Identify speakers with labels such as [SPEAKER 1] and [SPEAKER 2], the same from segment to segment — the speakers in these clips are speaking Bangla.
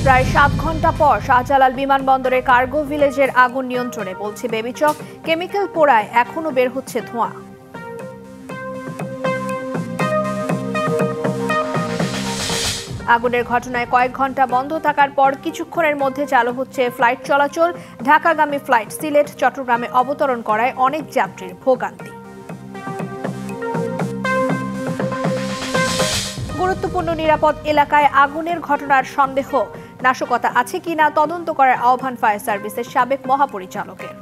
[SPEAKER 1] প্রায় 7 ঘন্টা পর শাহজালাল বিমানবন্দরে কার্গো ভিলেজের আগুন নিয়ন্ত্রণে, বলছে বেবিচক। কেমিক্যাল পোড়ায় এখনো বের হচ্ছে ধোঁয়া। আগুনের ঘটনায় কয়েক ঘন্টা বন্ধ থাকার পর কিছুক্ষণের মধ্যে চালু হচ্ছে ফ্লাইট চলাচল। ঢাকাগামী ফ্লাইট সিলেট চট্টগ্রামে অবতরণ করায় অনেক যাত্রীর ভোগান্তি। গুরুত্বপূর্ণ নিরাপদ এলাকায় আগুনের ঘটনার সন্দেহ, নাশকতা আছে কিনা তদন্ত করার আহ্বান ফায়ার সার্ভিসের সাবেক মহাপরিচালকের।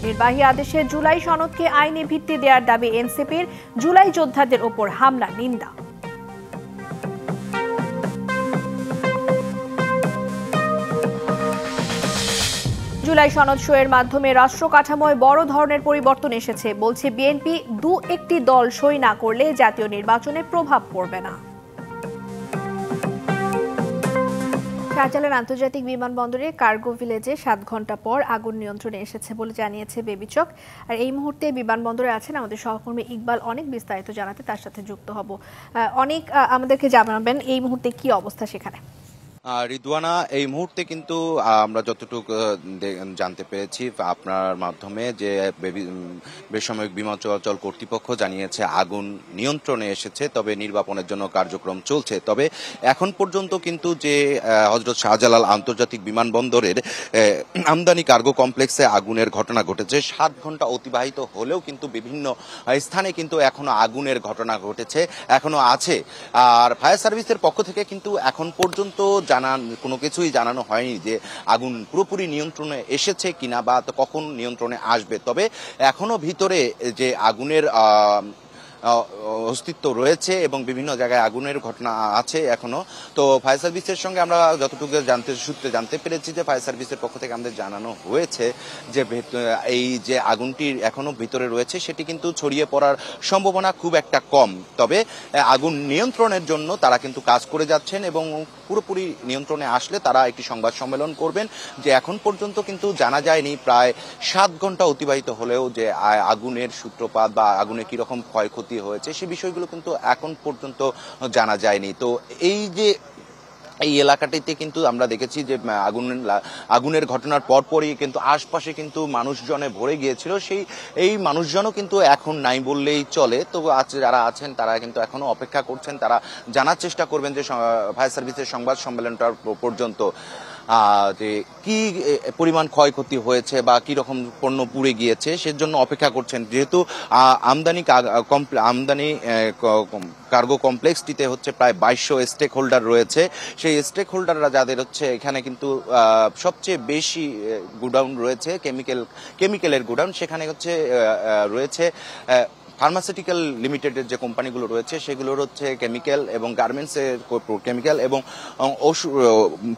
[SPEAKER 1] নির্বাহী আদেশে জুলাই সনদকে আইনি ভিত্তি দেওয়ার দাবি এনসিপির। জুলাই যোদ্ধাদের ওপর হামলা নিন্দা। জুলাই সনদ সইয়ের মাধ্যমে রাষ্ট্র কাঠামোয় বড় ধরনের পরিবর্তন এসেছে, বলছে বিএনপি। একটি দল সই না করলে জাতীয় নির্বাচনে প্রভাব পড়বে না। শাহজালাল আন্তর্জাতিক বিমানবন্দরে কার্গো ভিলেজে 7 ঘন্টা পর আগুন নিয়ন্ত্রণে এসেছে বলে জানিয়েছে বেবিচক। আর এই মুহূর্তে বিমানবন্দরে আছেন আমাদের সহকর্মী ইকবাল। অনেক বিস্তারিত জানাতে তার সাথে যুক্ত হব। অনেক আমাদেরকে জানাবেন এই মুহূর্তে কি অবস্থা সেখানে।
[SPEAKER 2] রিদওয়ানা, এই মুহূর্তে কিন্তু আমরা যতটুকু জানতে পেরেছি আপনার মাধ্যমে যে বেসামরিক বিমান চলাচল কর্তৃপক্ষ জানিয়েছে আগুন নিয়ন্ত্রণে এসেছে, তবে নির্বাপনের জন্য কার্যক্রম চলছে। তবে এখন পর্যন্ত কিন্তু যে হযরত শাহজালাল আন্তর্জাতিক বিমানবন্দরের আমদানি কার্গো কমপ্লেক্সে আগুনের ঘটনা ঘটেছে, 7 ঘন্টা অতিবাহিত হলেও কিন্তু বিভিন্ন স্থানে কিন্তু এখনো আগুনের ঘটনা ঘটেছে, এখনো আছে। আর ফায়ার সার্ভিসের পক্ষ থেকে কিন্তু এখন পর্যন্ত কোনো কিছুই জানানো হয়নি যে আগুন পুরোপুরি নিয়ন্ত্রণে এসেছে কিনা বা কখন নিয়ন্ত্রণে আসবে। তবে এখনো ভিতরে যে আগুনের অস্তিত্ব রয়েছে এবং বিভিন্ন জায়গায় আগুনের ঘটনা আছে এখনো। তো ফায়ার সার্ভিসের সঙ্গে আমরা যতটুকু সূত্রে জানতে পেরেছি যে ফায়ার সার্ভিসের পক্ষ থেকে আমাদের জানানো হয়েছে যে এই যে আগুনটি এখনো ভিতরে রয়েছে সেটি কিন্তু ছড়িয়ে পড়ার সম্ভাবনা খুব একটা কম। তবে আগুন নিয়ন্ত্রণের জন্য তারা কিন্তু কাজ করে যাচ্ছেন এবং পুরোপুরি নিয়ন্ত্রণে আসলে তারা একটি সংবাদ সম্মেলন করবেন। যে এখন পর্যন্ত কিন্তু জানা যায়নি, প্রায় 7 ঘন্টা অতিবাহিত হলেও যে আগুনের সূত্রপাত বা আগুনে কিরকম ক্ষয়ক্ষতি হয়েছে সে বিষয়গুলো কিন্তু এখন পর্যন্ত জানা যায়নি। তো এই এলাকাটিতে কিন্তু আমরা দেখেছি যে আগুনের ঘটনার পরপরই কিন্তু আশপাশে কিন্তু মানুষজনে ভরে গিয়েছিল, এই মানুষজনও কিন্তু এখন নাই বললেই চলে। তো যারা আছেন তারা কিন্তু এখনো অপেক্ষা করছেন, তারা জানার চেষ্টা করবেন যে ফায়ার সার্ভিসের সংবাদ সম্মেলনটার পর্যন্ত যে কি পরিমাণ ক্ষয়ক্ষতি হয়েছে বা কি রকম পণ্য পুড়ে গিয়েছে সেজন্য অপেক্ষা করছেন। যেহেতু আমদানি কার্গো কমপ্লেক্সটিতে হচ্ছে প্রায় 2200 স্টেক হোল্ডার রয়েছে। সেই স্টেক হোল্ডাররা যাদের হচ্ছে এখানে কিন্তু সবচেয়ে বেশি গোডাউন রয়েছে কেমিক্যালের গোডাউন, সেখানে হচ্ছে রয়েছে ফার্মাসিউটিক্যাল লিমিটেডের যে কোম্পানিগুলো রয়েছে সেগুলোর হচ্ছে কেমিক্যাল এবং গার্মেন্টসের কেমিক্যাল এবং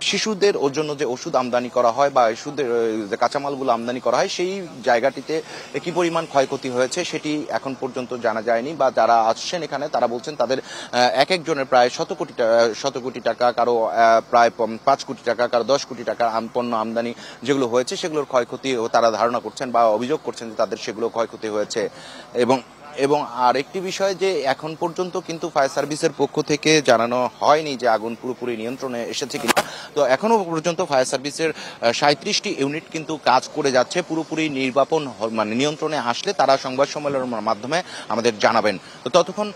[SPEAKER 2] শিশুদের ওর জন্য যে ওষুধ আমদানি করা হয় বা ওষুধের যে কাঁচামালগুলো আমদানি করা হয় সেই জায়গাটিতে কি পরিমাণ ক্ষয়ক্ষতি হয়েছে সেটি এখন পর্যন্ত জানা যায়নি। বা যারা আসছেন এখানে তারা বলছেন তাদের এক একজনের প্রায় 100 কোটি টাকা, কারো প্রায় 5 কোটি টাকা, কারো 10 কোটি টাকার পণ্য আমদানি যেগুলো হয়েছে সেগুলোর ক্ষয়ক্ষতি তারা ধারণা করছেন বা অভিযোগ করছেন যে তাদের সেগুলো ক্ষয়ক্ষতি হয়েছে। এবং আরেকটি বিষয় যে এখন পর্যন্ত কিন্তু ফায়ার সার্ভিসের পক্ষ থেকে জানানো হয়নি যে আগুন পুরোপুরি নিয়ন্ত্রণে এসেছে কিনা। তো এখনো পর্যন্ত ফায়ার সার্ভিসের 37টি ইউনিট কিন্তু কাজ করে যাচ্ছে। পুরোপুরি নির্বাপন নিয়ন্ত্রণে আসলে তারা সংবাদ সম্মেলনের মাধ্যমে আমাদের জানাবেন। তো ততক্ষণ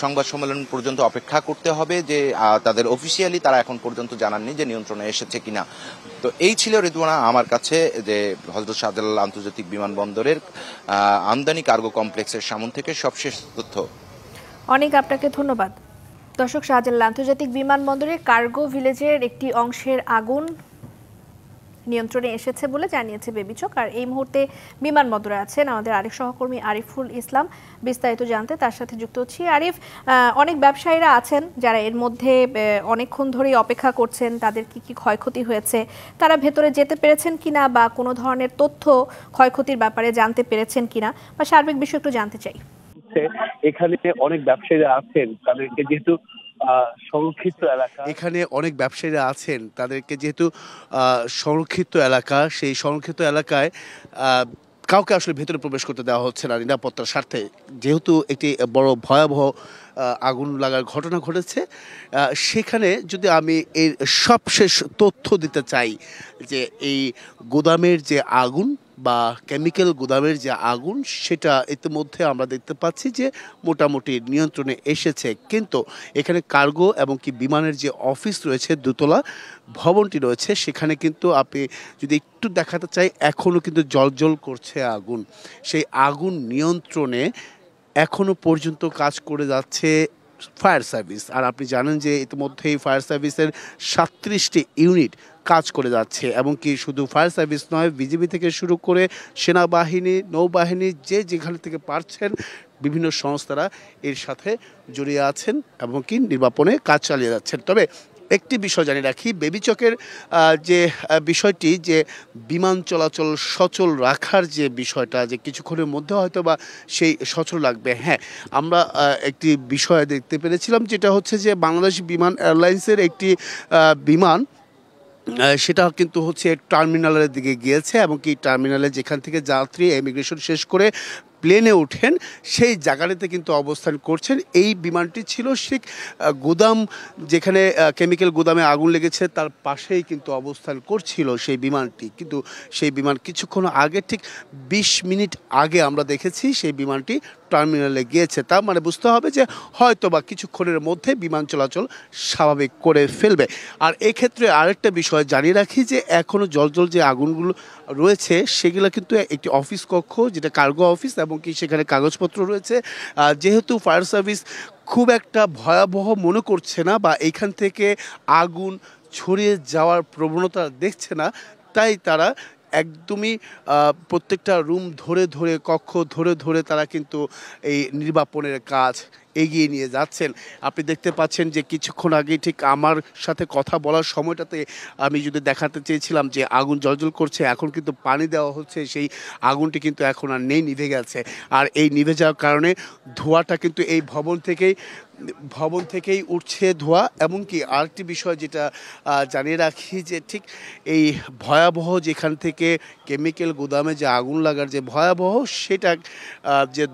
[SPEAKER 2] সংবাদ সম্মেলন পর্যন্ত অপেক্ষা করতে হবে যে তাদের অফিসিয়ালি তারা এখন পর্যন্ত জানাননি যে নিয়ন্ত্রণে এসেছে কিনা। তো এই ছিল রিদওয়ানা আমার কাছে যে হযরত শাহজালাল আন্তর্জাতিক বিমানবন্দরের আমদানি কার্গো কমপ্লেক্সের সামনে থেকে সবশেষ তথ্য।
[SPEAKER 1] অনেক আপনাকে ধন্যবাদ। দর্শক, শাহজালাল আন্তর্জাতিক বিমানবন্দরে কার্গো ভিলেজের একটি অংশের আগুন নিয়ন্ত্রণে এসেছে বলে জানিয়েছে বেবিচক। আর এই মুহূর্তে বিমানবন্দরে আছেন আমাদের আরেক সহকর্মী আরিফুল ইসলাম। বিস্তারিত জানতে তার সাথে যুক্ত হচ্ছি। আরিফ, অনেক ব্যবসায়ীরা আছেন যারা এর মধ্যে অনেকক্ষণ ধরেই অপেক্ষা করছেন, তাদের কি কি ক্ষয়ক্ষতি হয়েছে, তারা ভেতরে যেতে পেরেছেন কিনা বা কোনো ধরনের তথ্য ক্ষয়ক্ষতির ব্যাপারে জানতে পেরেছেন কিনা বা সার্বিক বিষয় একটু জানতে চাই।
[SPEAKER 3] এখানে অনেক ব্যবসায়ীরা আছেন, তাদেরকে যেহেতু সংরক্ষিত এলাকা, সেই সংরক্ষিত এলাকায় কাউকে আসলে ভেতরে প্রবেশ করতে দেওয়া হচ্ছে না নিরাপত্তার স্বার্থে। যেহেতু একটি বড় ভয়াবহ
[SPEAKER 4] আগুন লাগার ঘটনা ঘটেছে। সেখানে যদি আমি এর সবশেষ তথ্য দিতে চাই যে এই গুদামের যে আগুন বা কেমিক্যাল গুদামের যে আগুন সেটা ইতিমধ্যে আমরা দেখতে পাচ্ছি যে মোটামুটি নিয়ন্ত্রণে এসেছে, কিন্তু এখানে কার্গো এবং কি বিমানের যে অফিস রয়েছে দোতলা ভবনটি রয়েছে সেখানে কিন্তু আপনি যদি একটু দেখাতে চাই এখনও কিন্তু জ্বলজ্বল করছে আগুন। সেই আগুন নিয়ন্ত্রণে এখনও পর্যন্ত কাজ করে যাচ্ছে ফায়ার সার্ভিস। আর আপনি জানেন যে ইতিমধ্যেই ফায়ার সার্ভিসের 37টি ইউনিট কাজ করে যাচ্ছে, এবং কি শুধু ফায়ার সার্ভিস নয়, বিজিবি থেকে শুরু করে সেনাবাহিনী, নৌবাহিনী, যে যেখান থেকে পারছেন বিভিন্ন সংস্থারা এর সাথে জড়িয়ে আছেন এবং কি নির্বাপনে কাজ চালিয়ে যাচ্ছেন। তবে একটি বিষয় জানিয়ে রাখি, বেবিচকের যে বিষয়টি যে বিমান চলাচল সচল রাখার যে বিষয়টা, যে কিছুক্ষণের মধ্যে হয়তো বা সেই সচল লাগবে। হ্যাঁ, আমরা একটি বিষয় দেখতে পেরেছিলাম, যেটা হচ্ছে যে বাংলাদেশ বিমান এয়ারলাইন্সের একটি বিমান সেটা কিন্তু হচ্ছে টার্মিনালের দিকে গিয়েছে, এবং কি টার্মিনালে যেখান থেকে যাত্রী ইমিগ্রেশন শেষ করে প্লেনে ওঠেন সেই জায়গাটিতে কিন্তু অবস্থান করছেন। এই বিমানটি ছিল ঠিক গুদাম, যেখানে কেমিক্যাল গুদামে আগুন লেগেছে তার পাশেই কিন্তু অবস্থান করছিল সেই বিমানটি। কিন্তু সেই বিমান কিছুক্ষণ আগে, ঠিক 20 মিনিট আগে আমরা দেখেছি সেই বিমানটি টার্মিনালে গিয়েছে। তার মানে বুঝতে হবে যে হয়তো বা কিছুক্ষণের মধ্যে বিমান চলাচল স্বাভাবিক করে ফেলবে। আর এক্ষেত্রে আরেকটা বিষয় জানিয়ে রাখি যে এখনও জ্বলজ্বল যে আগুনগুলো রয়েছে সেগুলো কিন্তু একটি অফিস কক্ষ, যেটা কার্গো অফিস, এবং কি সেখানে কাগজপত্র রয়েছে। যেহেতু ফায়ার সার্ভিস খুব একটা ভয়াবহ মনে করছে না বা এইখান থেকে আগুন ছড়িয়ে যাওয়ার প্রবণতা দেখছে না, তাই তারা একদমই প্রত্যেকটা রুম ধরে ধরে, কক্ষ ধরে ধরে তারা কিন্তু এই নির্বাপনের কাজ এগিয়ে নিয়ে যাচ্ছেন। আপনি দেখতে পাচ্ছেন যে কিছুক্ষণ আগে ঠিক আমার সাথে কথা বলার সময়টাতে আমি যদি দেখাতে চেয়েছিলাম যে আগুন জ্বলজ্বল করছে, এখন কিন্তু পানি দেওয়া হচ্ছে, সেই আগুনটি কিন্তু এখন আর নেই, নিভে গেছে। আর এই নিভে যাওয়ার কারণে ধোঁয়াটা কিন্তু এই ভবন থেকেই উঠছে ধোঁয়া। এমনকি আরেকটি বিষয় যেটা জানিয়ে রাখি যে ঠিক এই ভয়াবহ যেখান থেকে কেমিক্যাল গুদামে যে আগুন লাগার যে ভয়াবহ, সেটা যে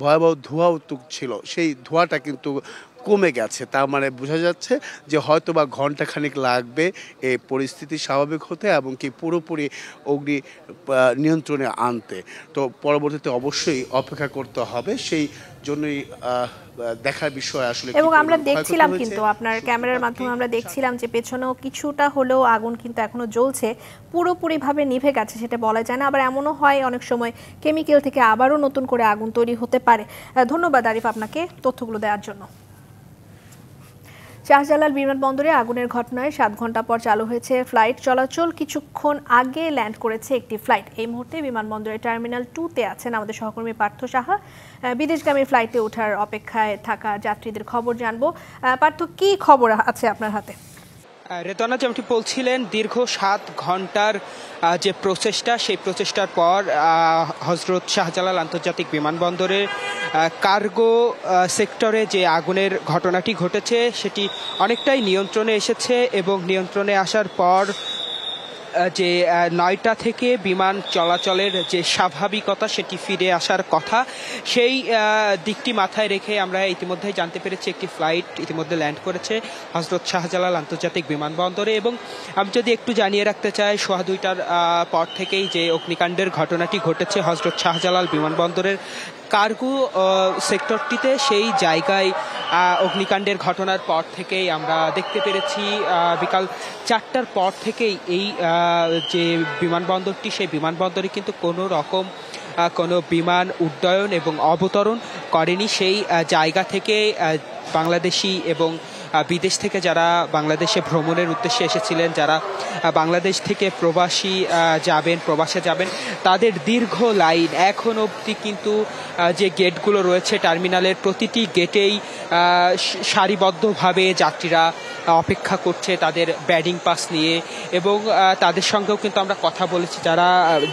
[SPEAKER 4] ভয়াবহ ধোঁয়া ছিল, সেই ধোঁয়াটা কিন্তু কমে গেছে। তার মানে বোঝা যাচ্ছে যে হয়তো বা ঘণ্টাখানিক লাগবে এই পরিস্থিতি স্বাভাবিক হতে এবং কি পুরোপুরি অগ্নি নিয়ন্ত্রণে আনতে। তো পরবর্তীতে অবশ্যই অপেক্ষা করতে হবে, সেই জন্যই দেখার বিষয় আসলে।
[SPEAKER 1] এবং আমরা দেখছিলাম কিন্তু আপনার ক্যামেরার মাধ্যমে আমরা দেখছিলাম যে পেছনেও কিছুটা হলেও আগুন কিন্তু এখনো জ্বলছে, পুরোপুরিভাবে নিভে গেছে সেটা বলা যায় না। আবার এমনও হয় অনেক সময় কেমিক্যাল থেকে আবারও নতুন করে আগুন তৈরি হতে পারে। ধন্যবাদ আরিফ আপনাকে তথ্যগুলো দেওয়ার জন্য। শাহজালাল বিমানবন্দরে আগুনের ঘটনায় 7 ঘন্টা পর চালু হয়েছে ফ্লাইট চলাচল। কিছুক্ষণ আগে ল্যান্ড করেছে একটি ফ্লাইট। এই মুহূর্তে বিমানবন্দরের টার্মিনাল 2-তে আছেন আমাদের সহকর্মী পার্থ সাহা। বিদেশগামী ফ্লাইটে ওঠার অপেক্ষায় থাকা যাত্রীদের খবর জানবো। পার্থ, কি খবর আছে আপনার হাতে?
[SPEAKER 5] রেতনা, যেমনটি বলছিলেন, দীর্ঘ 7 ঘন্টার যে প্রচেষ্টা, সেই প্রচেষ্টার পর হজরত শাহজালাল আন্তর্জাতিক বিমানবন্দরের কার্গো সেক্টরে যে আগুনের ঘটনাটি ঘটেছে সেটি অনেকটাই নিয়ন্ত্রণে এসেছে, এবং নিয়ন্ত্রণে আসার পর যে 9টা থেকে বিমান চলাচলের যে স্বাভাবিকতা সেটি ফিরে আসার কথা, সেই দিকটি মাথায় রেখে আমরা ইতিমধ্যেই জানতে পেরেছি একটি ফ্লাইট ইতিমধ্যে ল্যান্ড করেছে হজরত শাহজালাল আন্তর্জাতিক বিমানবন্দরে। এবং আমি যদি একটু জানিয়ে রাখতে চাই, 2:15টার পর থেকেই যে অগ্নিকাণ্ডের ঘটনাটি ঘটেছে হজরত শাহজালাল বিমানবন্দরের কার্গো সেক্টরটিতে, সেই জায়গায় অগ্নিকাণ্ডের ঘটনার পর থেকেই আমরা দেখতে পেরেছি বিকাল 4টার পর থেকেই এই যে বিমানবন্দরটি, সেই বিমানবন্দরে কিন্তু কোনো রকম কোনো বিমান উড্ডয়ন এবং অবতরণ করেনি। সেই জায়গা থেকে বাংলাদেশি এবং বিদেশ থেকে যারা বাংলাদেশে ভ্রমণের উদ্দেশ্যে এসেছিলেন, যারা বাংলাদেশ থেকে প্রবাসে যাবেন, তাদের দীর্ঘ লাইন এখন অবধি কিন্তু যে গেটগুলো রয়েছে টার্মিনালের প্রতিটি গেটেই সারিবদ্ধভাবে যাত্রীরা অপেক্ষা করছে তাদের ব্যাডিং পাস নিয়ে। এবং তাদের সঙ্গেও কিন্তু আমরা কথা বলেছি, যারা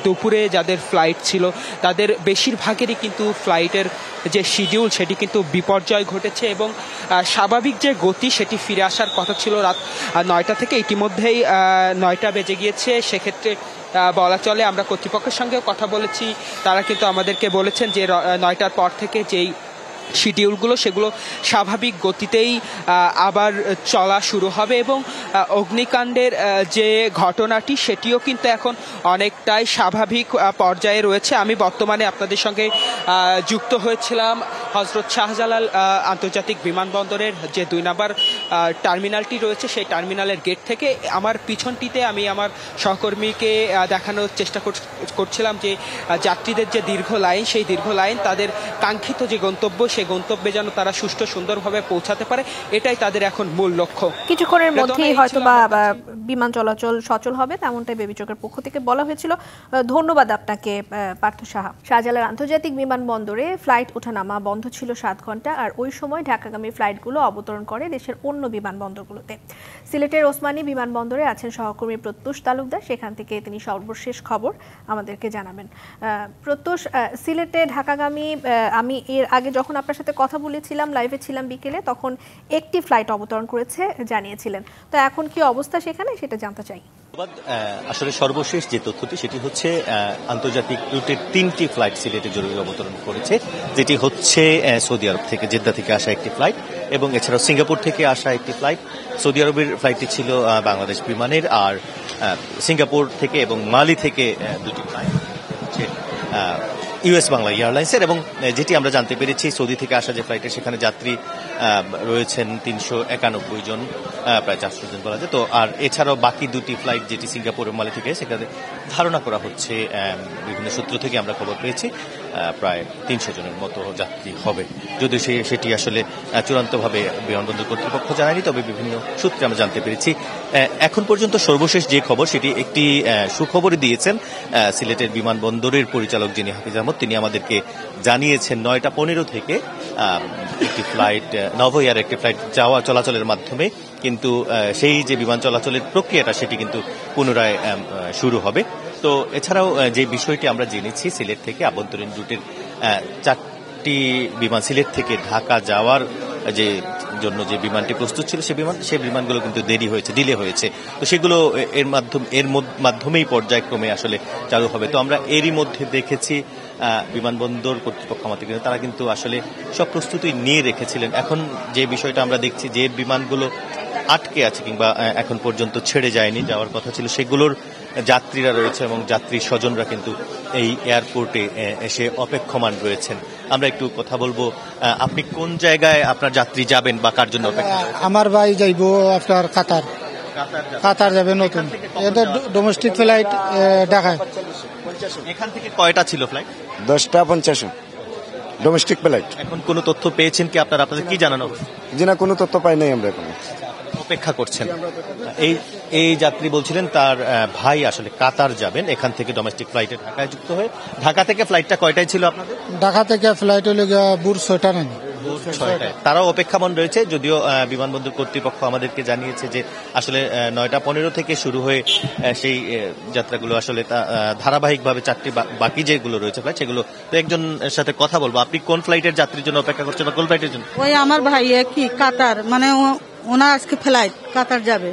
[SPEAKER 5] দুপুরে যাদের ফ্লাইট ছিল তাদের বেশিরভাগেরই কিন্তু ফ্লাইটের যে শিডিউল সেটি কিন্তু বিপর্যয় ঘটেছে, এবং স্বাভাবিক যে গতি সেটি ফিরে আসার কথা ছিল রাত 9টা থেকে। ইতিমধ্যেই 9টা বেজে গিয়েছে। সেক্ষেত্রে বলা চলে, আমরা কর্তৃপক্ষের সঙ্গেও কথা বলেছি, তারা কিন্তু আমাদেরকে বলেছেন যে 9টার পর থেকে যেই শিডিউলগুলো সেগুলো স্বাভাবিক গতিতেই আবার চলা শুরু হবে এবং অগ্নিকাণ্ডের যে ঘটনাটি সেটিও কিন্তু এখন অনেকটাই স্বাভাবিক পর্যায়ে রয়েছে। আমি বর্তমানে আপনাদের সঙ্গে যুক্ত হয়েছিলাম হযরত শাহজালাল আন্তর্জাতিক বিমানবন্দরের যে 2 নম্বর টার্মিনালটি রয়েছে সেই টার্মিনালের গেট থেকে। আমার পিছনটিতে আমি আমার সহকর্মীকে দেখানোর চেষ্টা করছিলাম যে যাত্রীদের যে দীর্ঘ লাইন, সেই দীর্ঘ লাইন তাদের কাঙ্ক্ষিত যে গন্তব্য সেই গন্তব্যে যেন তারা সুষ্ঠু সুন্দরভাবে পৌঁছাতে পারে, এটাই তাদের এখন মূল লক্ষ্য।
[SPEAKER 1] কিছুক্ষণের মধ্যেই হয়তো বা বিমান চলাচল সচল হবে, তেমনটাই বেবিচকের পক্ষ থেকে বলা হয়েছিল। ধন্যবাদ আপনাকে পার্থ সাহা। শাহজালাল আন্তর্জাতিক বিমানবন্দরে ফ্লাইট ওঠানামা বন্ধ ছিল 7 ঘন্টা, আর ওই সময় ঢাকাগামী ফ্লাইটগুলো অবতরণ করে দেশের অন্য বিমানবন্দরগুলোতে। সিলেটের ওসমানী বিমানবন্দরে আছেন সহকর্মী প্রত্যুষ তালুকদার, সেখান থেকে তিনি সর্বশেষ খবর আমাদেরকে জানাবেন। প্রত্যুষ, সিলেটে ঢাকাগামী আমি এর আগে যখন আপনার সাথে কথা বলেছিলাম, লাইভে ছিলাম বিকেলে, তখন একটি ফ্লাইট অবতরণ করেছে জানিয়েছিলেন। তো এখন কি অবস্থা সেখানে সেটা জানতে চাই।
[SPEAKER 6] আসলে সর্বশেষ যে তথ্যটি সেটি হচ্ছে আন্তর্জাতিক রুটের 3টি ফ্লাইট সিলেটে জরুরি অবতরণ করেছে, যেটি হচ্ছে সৌদি আরব থেকে, জেদ্দা থেকে আসা একটি ফ্লাইট এবং এছাড়াও সিঙ্গাপুর থেকে আসা একটি ফ্লাইট। সৌদি আরবের ফ্লাইটটি ছিল বাংলাদেশ বিমানের, আর সিঙ্গাপুর থেকে এবং মালি থেকে 2টি ফ্লাইট হচ্ছে ইউএস বাংলা এয়ারলাইন্সের। এবং যেটি আমরা জানতে পেরেছি, সৌদি থেকে আসা যে ফ্লাইটে সেখানে যাত্রী রয়েছেন 391 জন, প্রায় 400 জন বলা যায়। তো আর এছাড়াও বাকি 2টি ফ্লাইট যেটি সিঙ্গাপুর এবং মালি থেকে, সেখানে ধারণা করা হচ্ছে, বিভিন্ন সূত্র থেকে আমরা খবর পেয়েছি, প্রায় 300 জনের মতো যাত্রী হবে। যদিও সেটি আসলে চূড়ান্তভাবে বিমানবন্দর কর্তৃপক্ষ জানায়নি, তবে বিভিন্ন সূত্রে আমরা জানতে পেরেছি। এখন পর্যন্ত সর্বশেষ যে খবর সেটি একটি সুখবরই দিয়েছেন সিলেটের বিমানবন্দরের পরিচালক যিনি হাফিজ আহমদ, তিনি আমাদেরকে জানিয়েছেন 9টা 15 থেকে একটি ফ্লাইট, নভো এয়ার একটি ফ্লাইট যাওয়া চলাচলের মাধ্যমে কিন্তু সেই যে বিমান চলাচলের প্রক্রিয়াটা সেটি কিন্তু পুনরায় শুরু হবে। তো এছাড়াও যে বিষয়টি আমরা জেনেছি, সিলেট থেকে আভ্যন্তরীণ রুটের 4টি বিমান সিলেট থেকে ঢাকা যাওয়ার যে জন্য যে বিমানটি প্রস্তুত ছিল সেই বিমানগুলো কিন্তু দেরি হয়েছে, ডিলে হয়েছে। তো সেগুলো এর মাধ্যমেই পর্যায়ক্রমে আসলে চালু হবে। তো আমরা এরই মধ্যে দেখেছি বিমানবন্দর কর্তৃপক্ষ আমাদের কিন্তু তারা কিন্তু আসলে সব প্রস্তুতি নিয়ে রেখেছিলেন। এখন যে বিষয়টা আমরা দেখছি, যে বিমানগুলো আটকে আছে কিংবা এখন পর্যন্ত ছেড়ে যায়নি, যাওয়ার কথা ছিল, সেগুলোর যাত্রীরা রয়েছে এবং যাত্রী স্বজনরা কিন্তু এই এয়ারপোর্টে এসে অপেক্ষমান রয়েছেন। আমরা একটু কথা বলবো। আপনি কোন জায়গায় আপনার যাত্রী যাবেন বা কার জন্য অপেক্ষা?
[SPEAKER 7] আমার ভাই যাইব আপনার কাতার যাবে নতুন, এটা ডোমেস্টিক ফ্লাইট ঢাকায়।
[SPEAKER 6] এখান থেকে কয়টা ছিল ফ্লাইট?
[SPEAKER 8] 10টা 50 ডোমেস্টিক ফ্লাইট।
[SPEAKER 6] এখন কোনো তথ্য পেয়েছেন কি আপনাদের কি জানানো?
[SPEAKER 8] জি না, কোনো তথ্য পাই নাই আমরা এখন।
[SPEAKER 6] অপেক্ষা করছেন। এই যাত্রী বলছিলেন তার ভাই আসলে কাতার যাবেন, এখান থেকে ডোমেস্টিক ফ্লাইটে ঢাকায় যুক্ত হয়ে। ঢাকা থেকে ফ্লাইটটা কয়টায় ছিল আপনাদের?
[SPEAKER 7] ঢাকা থেকে ফ্লাইট হলে ভোর 6টা নেই,
[SPEAKER 6] 6টায়। তারাও অপেক্ষামান রয়েছে, যদিও বিমানবন্দর কর্তৃপক্ষ আমাদেরকে জানিয়েছে যে আসলে 9টা 15 থেকে শুরু হয়ে সেই যাত্রাগুলো আসলে ধারাবাহিকভাবে 4টি বাকি যেগুলো রয়েছে ফ্লাইট, সেগুলো। তো একজনের সাথে কথা বলবো। আপনি কোন ফ্লাইটের যাত্রীর জন্য অপেক্ষা করছেন বা কোন ফ্লাইটের জন্য?
[SPEAKER 9] ওই আমার ভাই কি কাতার, মানে ওনার আজকে ফ্লাইট কাতার যাবে।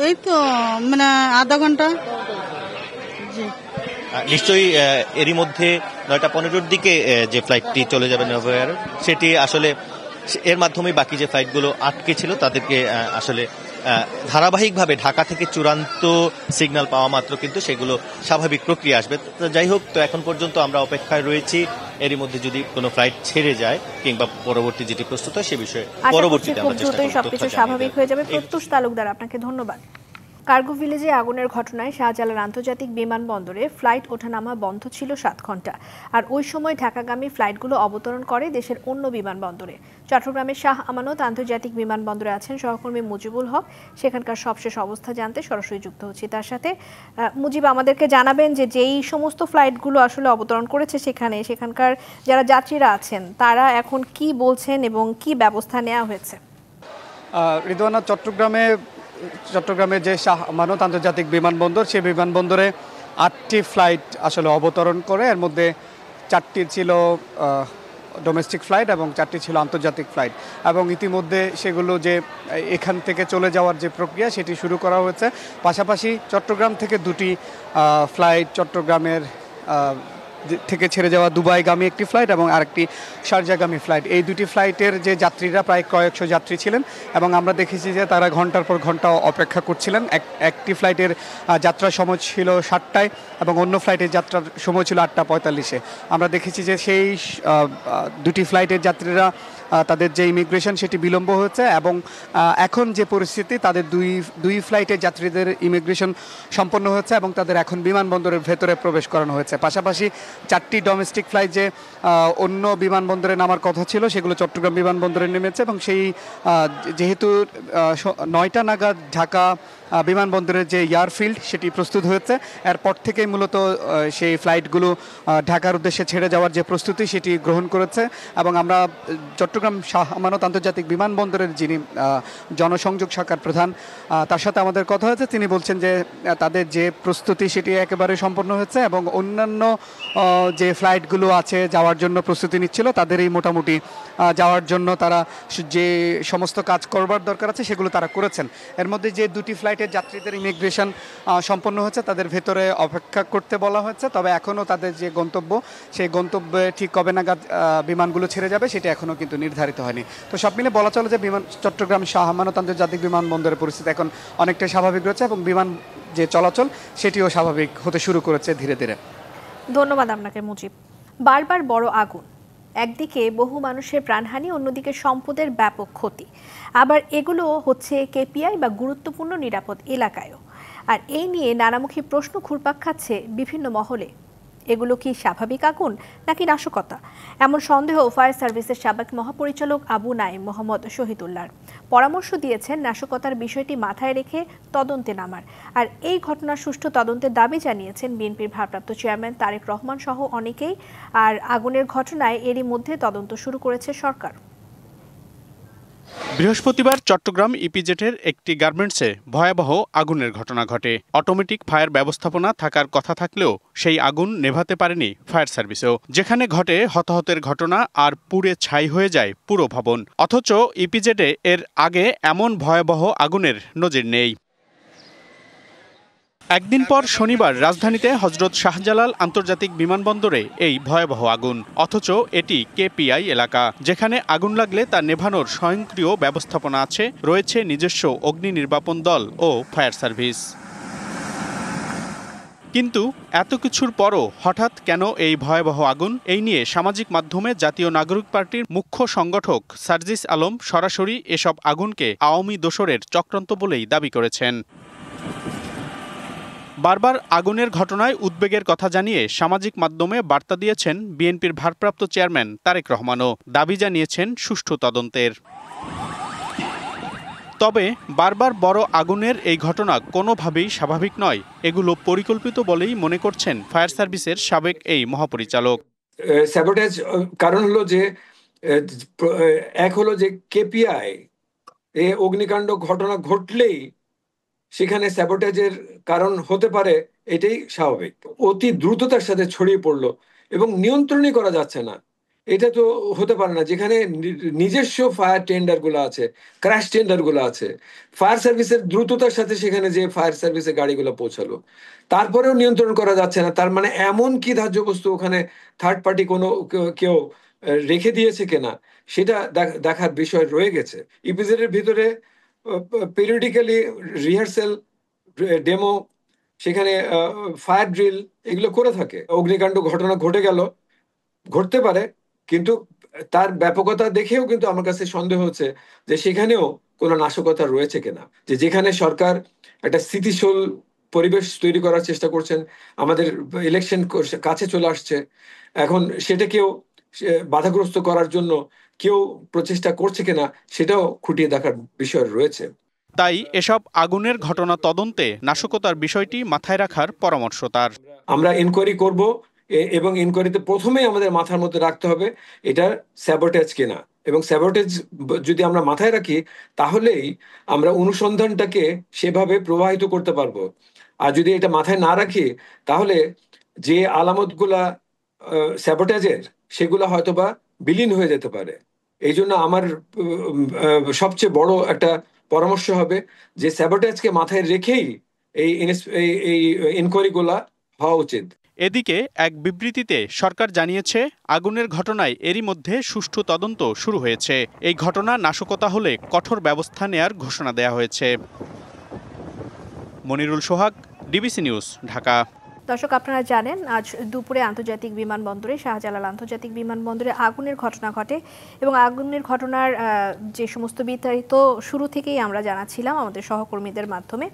[SPEAKER 9] এই তো মানে আধা ঘন্টা।
[SPEAKER 6] নিশ্চয়ই এরই মধ্যে 9টা 15-র দিকে যে ফ্লাইটটি চলে যাবে নভো এয়ার, সেটি আসলে এর মাধ্যমে বাকি যে ফ্লাইটগুলো আটকে ছিল তাদেরকে আসলে ধারাবাহিকভাবে ঢাকা থেকে চূড়ান্ত সিগন্যাল পাওয়া মাত্র কিন্তু সেগুলো স্বাভাবিক প্রক্রিয়া আসবে। যাই হোক, তো এখন পর্যন্ত আমরা অপেক্ষায় রয়েছি। এরই মধ্যে যদি কোনো ফ্লাইট ছেড়ে যায় কিংবা পরবর্তী যেটি প্রস্তুত হয় সে বিষয়ে পরবর্তীতে আমরা চেষ্টা করব।
[SPEAKER 1] সবকিছু স্বাভাবিক হয়ে যাবে। প্রত্যুষ তালুকদার, আপনাকে ধন্যবাদ। কার্গো ভিলেজে আগুনের ঘটনায় শাহজালাল আন্তর্জাতিক বিমানবন্দরে ফ্লাইট ওঠানামা বন্ধ ছিল 7 ঘন্টা, আর ওই সময় ঢাকাগামী ফ্লাইটগুলো অবতরণ করে দেশের অন্য বিমানবন্দরে। চট্টগ্রামের শাহ আমানত আন্তর্জাতিক বিমানবন্দরে আছেন সহকর্মী মুজিবুল হক, সেখানকার সবশেষ অবস্থা জানতে সরাসরি যুক্ত হচ্ছি তার সাথে। মুজিব, আমাদেরকে জানাবেন যে যেই সমস্ত ফ্লাইটগুলো আসলে অবতরণ করেছে সেখানকার যারা যাত্রীরা আছেন তারা এখন কি বলছেন এবং কি ব্যবস্থা নেওয়া হয়েছে?
[SPEAKER 10] রিদওয়ানা, চট্টগ্রামে যে শাহ আমানত আন্তর্জাতিক বিমানবন্দর, সেই বিমানবন্দরে 8টি ফ্লাইট আসলে অবতরণ করে। এর মধ্যে 4টি ছিল ডোমেস্টিক ফ্লাইট এবং 4টি ছিল আন্তর্জাতিক ফ্লাইট। এবং ইতিমধ্যে সেগুলো যে এখান থেকে চলে যাওয়ার যে প্রক্রিয়া সেটি শুরু করা হয়েছে। পাশাপাশি চট্টগ্রাম থেকে 2টি ফ্লাইট চট্টগ্রামের থেকে ছেড়ে যাওয়া দুবাইগামী একটি ফ্লাইট এবং আরেকটি শারজাগামী ফ্লাইট। এই দুটি ফ্লাইটের যে যাত্রীরা প্রায় কয়েকশো যাত্রী ছিলেন এবং আমরা দেখেছি যে তারা ঘন্টার পর ঘন্টা অপেক্ষা করছিলেন। একটি ফ্লাইটের যাত্রার সময় ছিল 7টায় এবং অন্য ফ্লাইটের যাত্রার সময় ছিল 8:45-এ। আমরা দেখেছি যে সেই দুটি ফ্লাইটের যাত্রীরা তাদের যে ইমিগ্রেশন সেটি বিলম্ব হয়েছে এবং এখন যে পরিস্থিতি তাদের দুই ফ্লাইটের যাত্রীদের ইমিগ্রেশন সম্পন্ন হয়েছে এবং তাদের এখন বিমানবন্দরের ভেতরে প্রবেশ করানো হয়েছে। পাশাপাশি 4টি ডোমেস্টিক ফ্লাইট যে অন্য বিমানবন্দরে নামার কথা ছিল সেগুলো চট্টগ্রাম বিমানবন্দরে নেমেছে এবং সেই যেহেতু 9টা নাগাদ ঢাকা বিমানবন্দরের যে এয়ারফিল্ড সেটি প্রস্তুত হয়েছে, এরপর থেকেই মূলত সেই ফ্লাইটগুলো ঢাকার উদ্দেশ্যে ছেড়ে যাওয়ার যে প্রস্তুতি সেটি গ্রহণ করেছে। এবং আমরা চট্টগ্রাম শাহ আমানত আন্তর্জাতিক বিমানবন্দরের যিনি জনসংযোগ শাখার প্রধান, তার সাথে আমাদের কথা হয়েছে। তিনি বলছেন যে তাদের যে প্রস্তুতি সেটি একেবারে সম্পন্ন হয়েছে এবং অন্যান্য যে ফ্লাইটগুলো আছে যাওয়ার জন্য প্রস্তুতি নিচ্ছিল তাদেরই মোটামুটি যাওয়ার জন্য তারা যে সমস্ত কাজ করবার দরকার আছে সেগুলো তারা করেছেন। এর মধ্যে যে দুটি ফ্লাইটের যাত্রীদের ইমিগ্রেশন সম্পন্ন হয়েছে তাদের ভেতরে অপেক্ষা করতে বলা হয়েছে, তবে এখনও তাদের যে গন্তব্য সেই গন্তব্যে ঠিক কবে নাগাদ বিমানগুলো ছেড়ে যাবে সেটা এখনও কিন্তু নির্ধারিত হয়নি। তো সব মিলে বলা চলে যে চট্টগ্রাম শাহ আমানত আন্তর্জাতিক বিমানবন্দরের পরিস্থিতি এখন অনেকটাই স্বাভাবিক রয়েছে এবং বিমান যে চলাচল সেটিও স্বাভাবিক হতে শুরু করেছে ধীরে ধীরে।
[SPEAKER 1] ধন্যবাদ আপনাকে মুজিব। বারবার বড় আগুন, একদিকে বহু মানুষের প্রাণহানি, অন্যদিকে সম্পদের ব্যাপক ক্ষতি, আবার এগুলো হচ্ছে কেপিআই বা গুরুত্বপূর্ণ নিরাপদ এলাকায়ও। আর এই নিয়ে নানামুখী প্রশ্ন ঘুরপাক খাচ্ছে বিভিন্ন মহলে। এগুলো কি স্বাভাবিক আগুন নাকি নাশকতা? এমন সন্দেহ ফায়ার সার্ভিসের সাবেক মহাপরিচালক আবু নাঈম মোহাম্মদ শহীদুল্লাহর। পরামর্শ দিয়েছেন নাশকতার বিষয়টি মাথায় রেখে তদন্তে নামার। আর এই ঘটনার সুষ্ঠু তদন্তের দাবি জানিয়েছেন বিএনপির ভারপ্রাপ্ত চেয়ারম্যান তারেক রহমান সহ অনেকেই। আর আগুনের ঘটনায় এরই মধ্যে তদন্ত শুরু করেছে সরকার।
[SPEAKER 11] বৃহস্পতিবার চট্টগ্রাম ইপিজেটের একটি গার্মেন্টসে ভয়াবহ আগুনের ঘটনা ঘটে। অটোমেটিক ফায়ার ব্যবস্থাপনা থাকার কথা থাকলেও সেই আগুন নেভাতে পারেনি ফায়ার সার্ভিসেও। যেখানে ঘটে হতাহতের ঘটনা আর পুড়ে ছাই হয়ে যায় পুরো ভবন। অথচ ইপিজেটে এর আগে এমন ভয়াবহ আগুনের নজির নেই। একদিন পর শনিবার রাজধানীতে হযরত শাহজালাল আন্তর্জাতিক বিমানবন্দরে এই ভয়াবহ আগুন। অথচ এটি কেপিআই এলাকা, যেখানে আগুন লাগলে তা নেভানোর স্বয়ংক্রিয় ব্যবস্থাপনা আছে, রয়েছে নিজস্ব অগ্নি নির্বাপন দল ও ফায়ার সার্ভিস। কিন্তু এত কিছুর পরও হঠাৎ কেন এই ভয়াবহ আগুন? এই নিয়ে সামাজিক মাধ্যমে জাতীয় নাগরিক পার্টির মুখ্য সংগঠক সার্জিস আলম সরাসরি এসব আগুনকে আওয়ামী দোসরের চক্রান্ত বলেই দাবি করেছেন। বারবার আগুনের ঘটনায় উদ্বেগের কথা জানিয়ে সামাজিক মাধ্যমে বার্তা দিয়েছেন বিএনপির ভারপ্রাপ্ত চেয়ারম্যান তারেক রহমানও। দাবি জানিয়েছেন সুষ্ঠু তদন্তের। তবে বারবার বড় আগুনের এই ঘটনা কোনোভাবেই স্বাভাবিক নয়, এগুলো পরিকল্পিত বলেই মনে করছেন ফায়ার সার্ভিসের সাবেক এই মহাপরিচালক।
[SPEAKER 12] স্যাবোটেজ কারণ হলো যে এক হলো যে কেপিআই অগ্নিকাণ্ড ঘটনা ঘটলেই সেখানে স্যাবোটেজের কারণ হতে পারে, এটাই স্বাভাবিক। অতি দ্রুততার সাথে ছড়িয়ে পড়লো এবং নিয়ন্ত্রণই করা যাচ্ছে না, এটা তো হতে পারে না। যেখানে নিজস্ব ফায়ার টেন্ডার গুলো আছে, ক্র্যাশ টেন্ডার গুলো আছে, ফায়ার সার্ভিসের দ্রুততার সাথে সেখানে যে ফায়ার সার্ভিসের গাড়িগুলো পৌঁছালো, তারপরেও নিয়ন্ত্রণ করা যাচ্ছে না। তার মানে এমন কি ধার্য বস্তু ওখানে থার্ড পার্টি কোনো কেউ রেখে দিয়েছে কিনা সেটা দেখার বিষয় রয়ে গেছে। ইপিজেডের ভিতরে পিরিয়ডিক্যালি রিহার্সেল, ডেমো, সেখানে ফায়ার ড্রিল এগুলো করে থাকে। অগ্নিকাণ্ড ঘটনা ঘটতে পারে, কিন্তু তার ব্যাপকতা দেখেও কিন্তু আমার কাছে সন্দেহ হচ্ছে যে সেখানেও কোনো নাশকতা রয়েছে কিনা। যেখানে সরকার একটা স্থিতিশীল পরিবেশ তৈরি করার চেষ্টা করছেন, আমাদের ইলেকশন কাছে চলে আসছে, এখন সেটাকেও বাধাগ্রস্ত করার জন্য কেউ প্রচেষ্টা করছে কিনা সেটাও খুঁটিয়ে দেখার বিষয় রয়েছে।
[SPEAKER 11] তাই এসব আগুনের ঘটনা তদন্তে নাশকতার বিষয়টি মাথায় রাখার পরামর্শ তার।
[SPEAKER 12] আমরা ইনকোয়ারি করব এবং ইনকোয়ারিতে প্রথমেই আমাদের মাথার মধ্যে রাখতে হবে এটা স্যাবোটেজ কিনা, এবং স্যাবোটেজ যদি আমরা মাথায় রাখি তাহলেই আমরা অনুসন্ধানটাকে সেভাবে প্রবাহিত করতে পারবো। আর যদি এটা মাথায় না রাখি তাহলে যে আলামতগুলা স্যাবোটেজের সেগুলো হয়তোবা বিলীন হয়ে যেতে পারে। এই জন্য আমার সবচেয়ে বড় একটা পরামর্শ হবে যে স্যাবোটেজকে মাথায় রেখেই এই ইনকোয়ারিগুলা হওয়া উচিত।
[SPEAKER 11] এদিকে এক বিবৃতিতে সরকার জানিয়েছে আগুনের ঘটনায় এরই মধ্যে সুষ্ঠু তদন্ত শুরু হয়েছে। এই ঘটনা নাশকতা হলে কঠোর ব্যবস্থা নেয়ার ঘোষণা দেয়া হয়েছে। মনিরুল সোহাগ, ডিবিসি নিউজ, ঢাকা।
[SPEAKER 1] দর্শক, আপনারা জানেন আজ দুপুরে আন্তর্জাতিক বিমানবন্দরে শাহজালাল আন্তর্জাতিক বিমানবন্দরে আগুনের ঘটনা ঘটে এবং আগুনের ঘটনার যে সমস্ত বিস্তারিত শুরু থেকেই আমরা জানাচ্ছিলাম আমাদের সহকর্মীদের মাধ্যমে।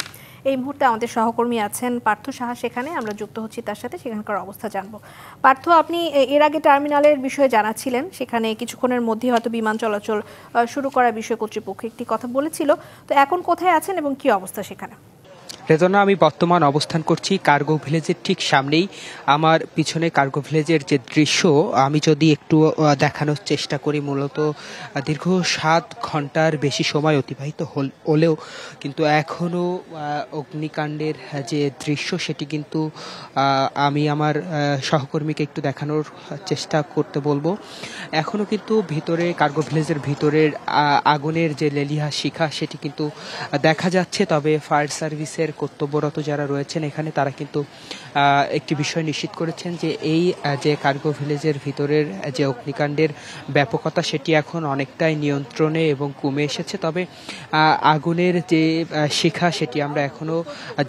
[SPEAKER 1] এই মুহূর্তে আমাদের সহকর্মী আছেন পার্থ সাহা, সেখানে আমরা যুক্ত হচ্ছি তার সাথে, সেখানকার অবস্থা জানবো। পার্থ, আপনি এর আগে টার্মিনালের বিষয়ে জানাচ্ছিলেন, সেখানে কিছুক্ষণের মধ্যে হয়তো বিমান চলাচল শুরু করার বিষয়ে কর্তৃপক্ষ একটি কথা বলেছিল, তো এখন কোথায় আছেন এবং কি অবস্থা সেখানে?
[SPEAKER 5] রেজনা, আমি বর্তমান অবস্থান করছি কার্গো ভিলেজের ঠিক সামনেই। আমার পিছনে কার্গো ভিলেজের যে দৃশ্য আমি যদি একটু দেখানোর চেষ্টা করি, মূলত দীর্ঘ 7 ঘন্টার বেশি সময় অতিবাহিত হলেও কিন্তু এখনও অগ্নিকাণ্ডের যে দৃশ্য সেটি কিন্তু আমি আমার সহকর্মীকে একটু দেখানোর চেষ্টা করতে বলবো। এখনও কিন্তু ভিতরে কার্গো ভিলেজের ভিতরের আগুনের যে লেলিহা শিখা সেটি কিন্তু দেখা যাচ্ছে, তবে ফায়ার সার্ভিসের কর্তব্যরত যারা রয়েছেন এখানে তারা কিন্তু একটি বিষয় নিশ্চিত করেছেন যে এই যে কার্গো ভিলেজের ভিতরের যে অগ্নিকাণ্ডের ব্যাপকতা সেটি এখন অনেকটাই নিয়ন্ত্রণে এবং কমে এসেছে। তবে আগুনের যে শিখা সেটি আমরা এখনো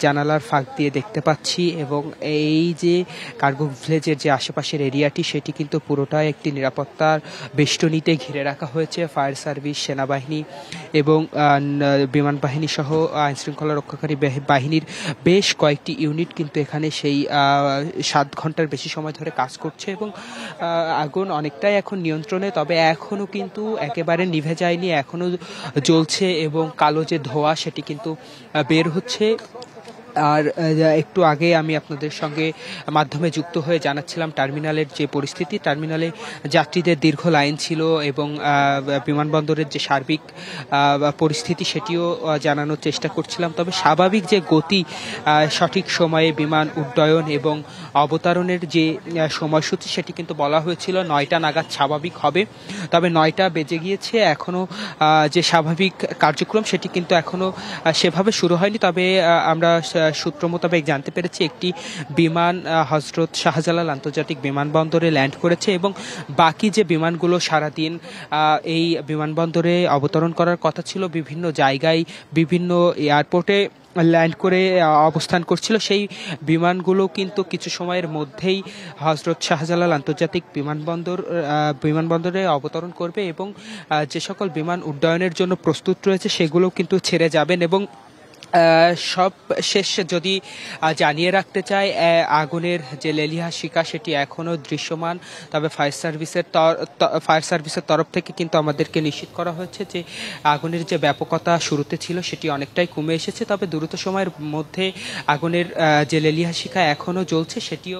[SPEAKER 5] জানালার ফাঁক দিয়ে দেখতে পাচ্ছি এবং এই যে কার্গো ভিলেজের যে আশেপাশের এরিয়াটি সেটি কিন্তু পুরোটাই একটি নিরাপত্তার বেষ্টনীতে ঘিরে রাখা হয়েছে। ফায়ার সার্ভিস, সেনাবাহিনী এবং বিমান বাহিনী সহ আইনশৃঙ্খলা রক্ষাকারী বাহিনীর বেশ কয়েকটি ইউনিট কিন্তু এখানে সেই 7 ঘন্টার বেশি সময় ধরে কাজ করছে এবং আগুন অনেকটাই এখন নিয়ন্ত্রণে। তবে এখনো কিন্তু একেবারে নিভে যায়নি, এখনো জ্বলছে এবং কালো যে ধোঁয়া সেটি কিন্তু বের হচ্ছে। আর একটু আগে আমি আপনাদের সঙ্গে মাধ্যমে যুক্ত হয়ে জানাচ্ছিলাম টার্মিনালের যে পরিস্থিতি। টার্মিনালে যাত্রীদের দীর্ঘ লাইন ছিল এবং বিমানবন্দরের যে সার্বিক পরিস্থিতি সেটিও জানানোর চেষ্টা করছিলাম। তবে স্বাভাবিক যে গতি, সঠিক সময়ে বিমান উড্ডয়ন এবং অবতরণের যে সময়সূচি সেটি কিন্তু বলা হয়েছিল 9টা নাগাদ স্বাভাবিক হবে, তবে 9টা বেজে গিয়েছে। এখনও যে স্বাভাবিক কার্যক্রম সেটি কিন্তু এখনও সেভাবে শুরু হয়নি। তবে আমরা সূত্র মোতাবেক জানতে পেরেছি একটি বিমান হজরত শাহজালাল আন্তর্জাতিক বিমানবন্দরে ল্যান্ড করেছে এবং বাকি যে বিমানগুলো সারাদিন এই বিমানবন্দরে অবতরণ করার কথা ছিল, বিভিন্ন জায়গায় বিভিন্ন এয়ারপোর্টে ল্যান্ড করে অবস্থান করছিল, সেই বিমানগুলো কিন্তু কিছু সময়ের মধ্যেই হজরত শাহজালাল আন্তর্জাতিক বিমানবন্দরে অবতরণ করবে এবং যে সকল বিমান উড্ডয়নের জন্য প্রস্তুত রয়েছে সেগুলো কিন্তু ছেড়ে যাবেন। এবং সব শেষ যদি জানিয়ে রাখতে চাই, আগুনের যে লেলিহা শিখা সেটি এখনও দৃশ্যমান, তবে ফায়ার সার্ভিসের তরফ থেকে কিন্তু আমাদেরকে নিশ্চিত করা হয়েছে যে আগুনের যে ব্যাপকতা শুরুতে ছিল সেটি অনেকটাই কমে এসেছে। তবে দ্রুত সময়ের মধ্যে আগুনের যে লেলিহা শিখা এখনও জ্বলছে সেটিও।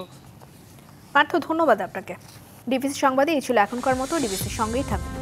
[SPEAKER 1] পার্থ, ধন্যবাদ আপনাকে। ডিবিসি সংবাদে এই ছিল এখনকার মতো। ডিবিসির সঙ্গেই থাকুন।